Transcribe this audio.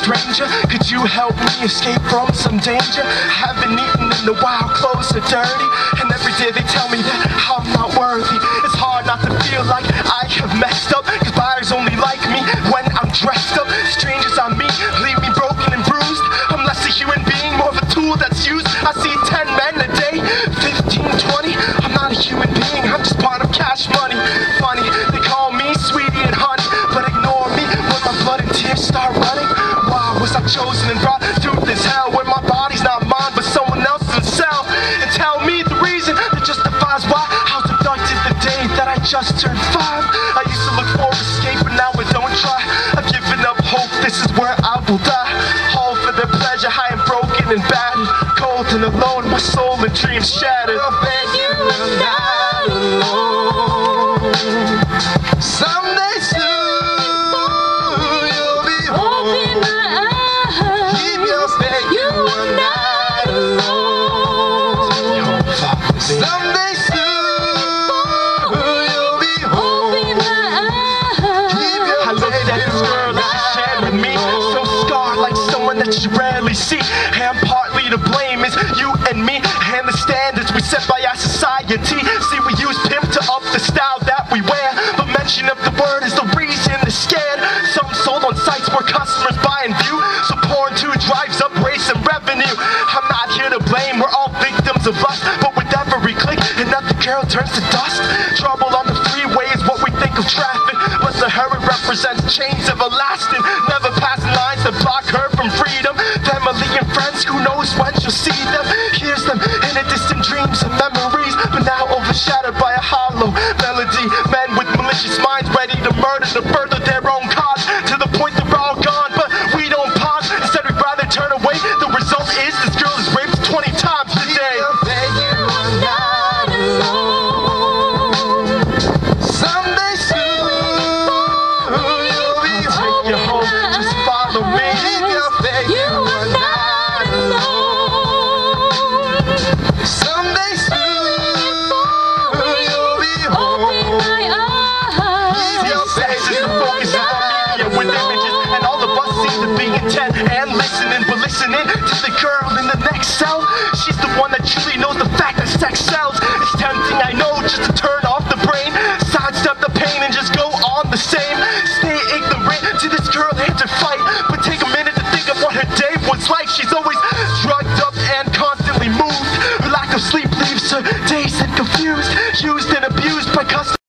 stranger, could you help me escape from some danger? I haven't eaten in a while, clothes are dirty, and every day they tell me that I'm not worthy. It's hard not to feel like I have messed up, cause buyers only like me when I'm dressed up. Strangers I meet leave me broken and bruised. I'm less a human being, more of a tool that's used. I see 10 men a day, 15, 20. I'm not a human being, I'm just part of cash money. Funny, they call me sweetie and honey, but ignore me when my blood and tears start running. Why was I chosen and brought through this hell when my body's not mine but someone else's cell? And tell me the reason that justifies why I was abducted the day that I just turned 5. I used to look for escape, but now I don't try. I've given up hope, this is where I will die. All for the pleasure, I am broken and battered, cold and alone, my soul and dreams shattered. But you are not alone. Someday soon you'll be home. Open my eyes. Keep your faith. You are not alone. Someday soon you'll be home. Open my eyes. Keep your I looked at this girl and she shared with me, so scarred like someone that you rarely see. And partly to blame is you and me, and the standards we set by our society. See, we use pimp to up the style that we wear, but mention of the word is the reason they're scared. Some sold on sites where customers buy and view, so porn too drives up race and revenue. I'm not here to blame, we're all victims of lust, but with every click, another girl turns to dust. Trouble on the freeway is what we think of traffic, but to her it represents chains everlasting, never passing lines that block her from freedom. Family and friends, who knows when she'll see them, hears them in a distant dreams and memories, but now overshadowed by a hollow melody. Men with malicious minds ready to murder to further their own cause, to the point they're all gone, but we don't pause. Instead we'd rather turn away. The result is this girl is raped 20 times a day. you are not alone. Someday soon you'll be Take home. you home, just follow me. Keep your faith. You are not alone. Someday soon you'll be home. Open my eyes. Keep your faith. Sex is the focus of the media with images, and all of us seem to be intent and listening, but listening to the girl in the next cell. She's the one that truly knows the fact that sex sells. It's tempting, I know, just to turn off the brain, sidestep the pain and just go on the same. Stay ignorant to this girl and to fight, but take a minute to think of what her day was like. She's always drugged up and constantly moved. Her lack of sleep leaves her dazed and confused, used and abused by customers.